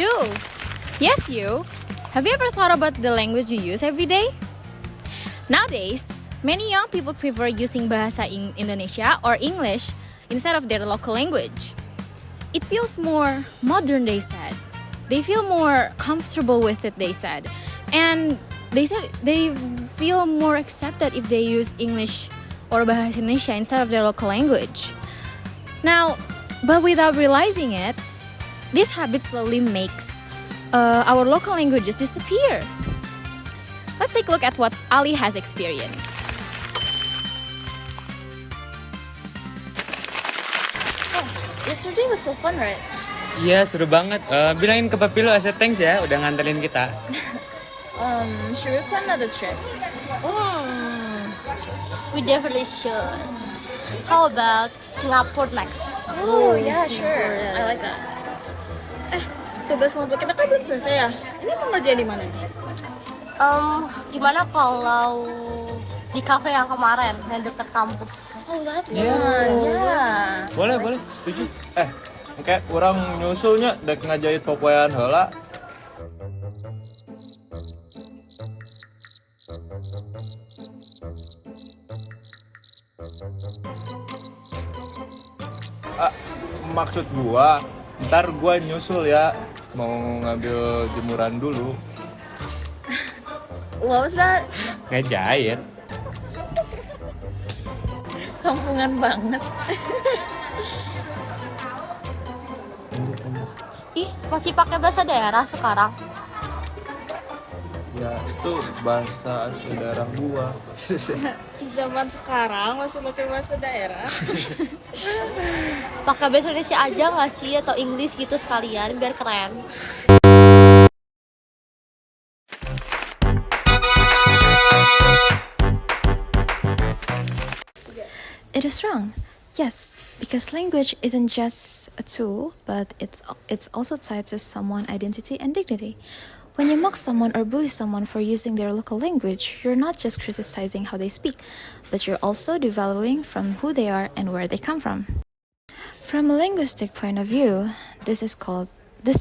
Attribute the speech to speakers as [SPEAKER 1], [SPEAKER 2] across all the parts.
[SPEAKER 1] You. Yes, you. Have you ever thought about the language you use every day? Nowadays, many young people prefer using bahasa Indonesia or English instead of their local language. It feels more modern, they said. They feel more comfortable with it, they said. And they said they feel more accepted if they use English or bahasa Indonesia instead of their local language. Now, but without realizing it, this habit slowly makes our local languages disappear. Let's take a look at what Ali has experienced. Oh, yesterday was so fun, right?
[SPEAKER 2] Iya, seru banget. Bilangin ke papi lo aset thanks ya, udah nganterin kita.
[SPEAKER 1] Should we plan another trip?
[SPEAKER 3] We definitely should. How about Singapore next?
[SPEAKER 1] Oh, yeah, sure. I like that. Tugas kelompok kita kan belum selesai ya? Ini mau ngerjain di mana?
[SPEAKER 3] Gimana kalau di cafe yang kemarin yang dekat kampus?
[SPEAKER 1] Oh, that one.
[SPEAKER 2] Yeah. Boleh, setuju.
[SPEAKER 4] Kayak orang nyusulnya dek ngajait popoyan heula. Maksud gua, ntar gua nyusul ya, mau ngambil jemuran dulu.
[SPEAKER 1] What was that?
[SPEAKER 2] Ngejahit.
[SPEAKER 1] Kampungan banget.
[SPEAKER 3] Ih, masih pakai bahasa daerah sekarang?
[SPEAKER 4] Ya itu bahasa asli daerah gua.
[SPEAKER 1] Zaman sekarang masih pakai bahasa daerah.
[SPEAKER 3] Pakai bahasa Indonesia aja nggak sih atau Inggris gitu sekalian biar keren?
[SPEAKER 5] It is wrong. Yes, because language isn't just a tool, but it's also tied to someone's identity and dignity. When you mock someone or bully someone for using their local language, you're not just criticizing how they speak, but you're also devaluing from who they are and where they come from. From a linguistic point of view, this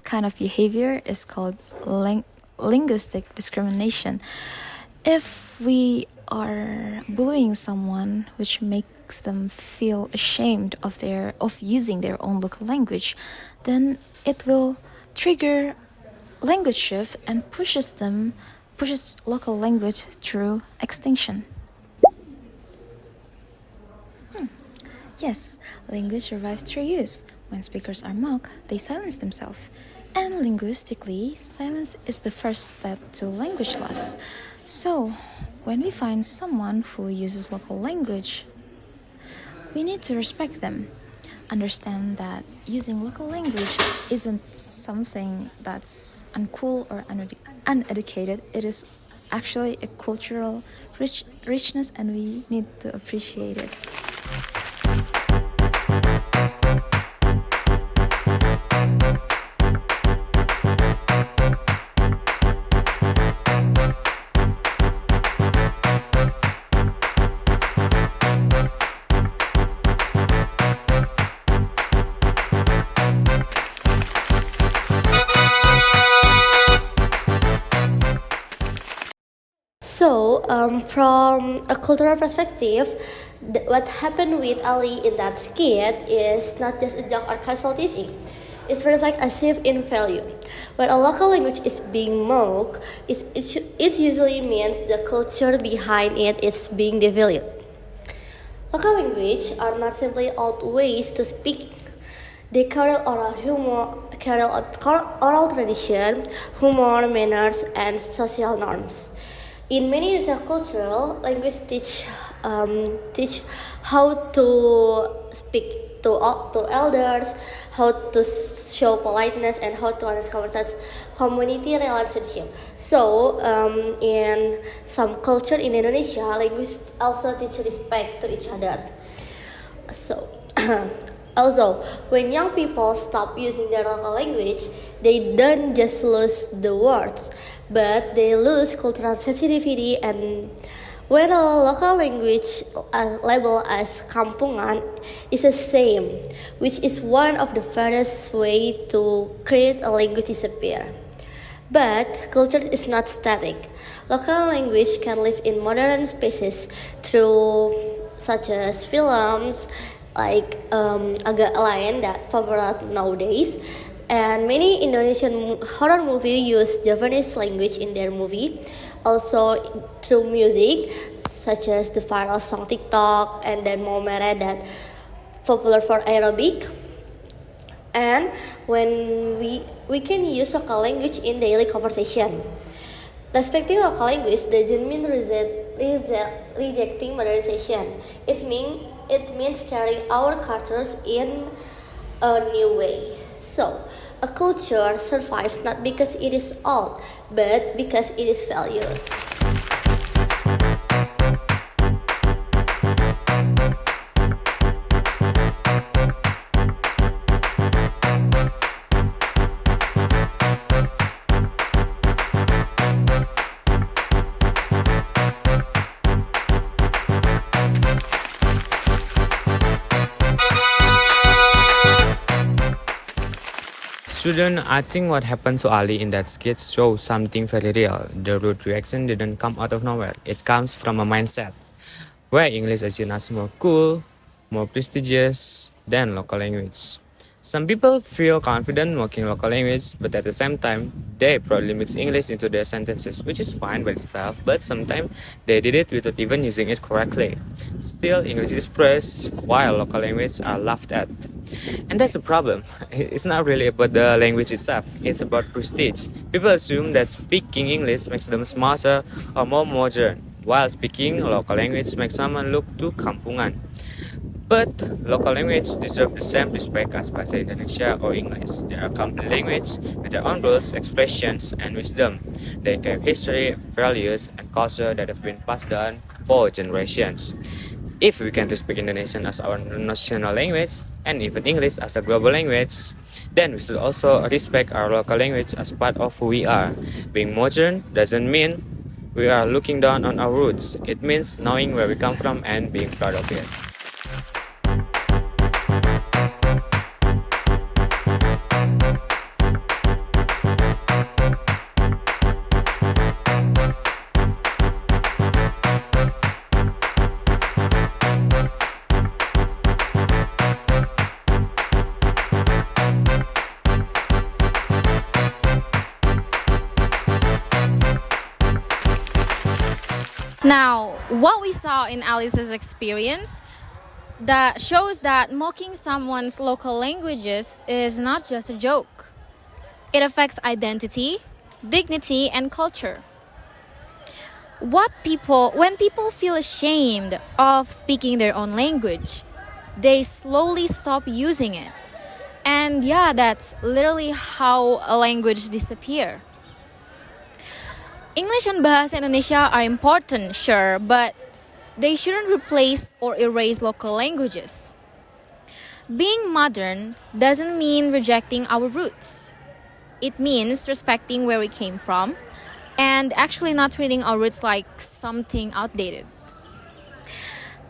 [SPEAKER 5] kind of behavior is called linguistic discrimination. If we are bullying someone, which makes them feel ashamed of using their own local language, then it will trigger language shift and pushes local language through extinction. Yes, language survives through use. When speakers are mocked, they silence themselves. And linguistically, silence is the first step to language loss. So, when we find someone who uses local language, we need to respect them. Understand that using local language isn't something that's uncool or uneducated. It is actually a cultural richness, and we need to appreciate it.
[SPEAKER 3] So, from a cultural perspective, what happened with Ali in that skit is not just a joke or casual teasing. It's reflect a shift in value. When a local language is being mocked, it usually means the culture behind it is being devalued. Local language are not simply old ways to speak. They carry oral tradition, humor, manners, and social norms. In many Indonesian cultural, language teach how to speak to elders, how to show politeness, and how to understand community relationship. So, in some culture in Indonesia, language also teach respect to each other. So, also, when young people stop using their local language, they don't just lose the words, but they lose cultural sensitivity and When a local language labeled as kampungan is the same, which is one of the fastest way to create a language disappear. But culture is not static. Local language can live in modern spaces through such as films like Agak Lain that popular nowadays. And many Indonesian horror movies use Japanese language in their movie. Also through music, such as the viral song TikTok and then Momere that popular for aerobic. And when we can use local language in daily conversation. Respecting local language doesn't mean rejecting modernization. It means carrying our cultures in a new way. So, a culture survives not because it is old, but because it is valued.
[SPEAKER 2] Student, I think what happened to Ali in that skit shows something very real. The rude reaction didn't come out of nowhere. It comes from a mindset where English is seen as more cool, more prestigious than local language. Some people feel confident mocking local language, but at the same time, they proudly mix English into their sentences, which is fine by itself, but sometimes they did it without even using it correctly. Still, English is praised, while local language are laughed at. And that's the problem. It's not really about the language itself, it's about prestige. People assume that speaking English makes them smarter or more modern, while speaking local language makes someone look too kampungan. But local language deserve the same respect as Bahasa Indonesia or English. They are complete language with their own rules, expressions, and wisdom. They carry history, values, and culture that have been passed down for generations. If we can respect Indonesian as our national language, and even English as a global language, then we should also respect our local language as part of who we are. Being modern doesn't mean we are looking down on our roots. It means knowing where we come from and being proud of it.
[SPEAKER 1] Now, what we saw in Alice's experience that shows that mocking someone's local languages is not just a joke. It affects identity, dignity, and culture. When people feel ashamed of speaking their own language, they slowly stop using it. And yeah, that's literally how a language disappears. English and Bahasa Indonesia are important, sure, but they shouldn't replace or erase local languages. Being modern doesn't mean rejecting our roots. It means respecting where we came from and actually not treating our roots like something outdated.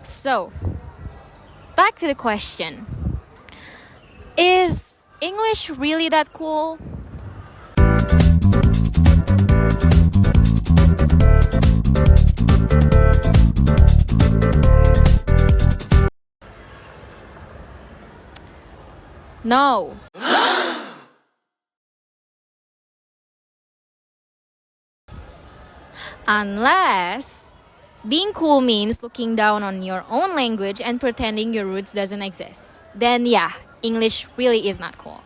[SPEAKER 1] So, back to the question. Is English really that cool? No. Unless being cool means looking down on your own language and pretending your roots doesn't exist. Then yeah, English really is not cool.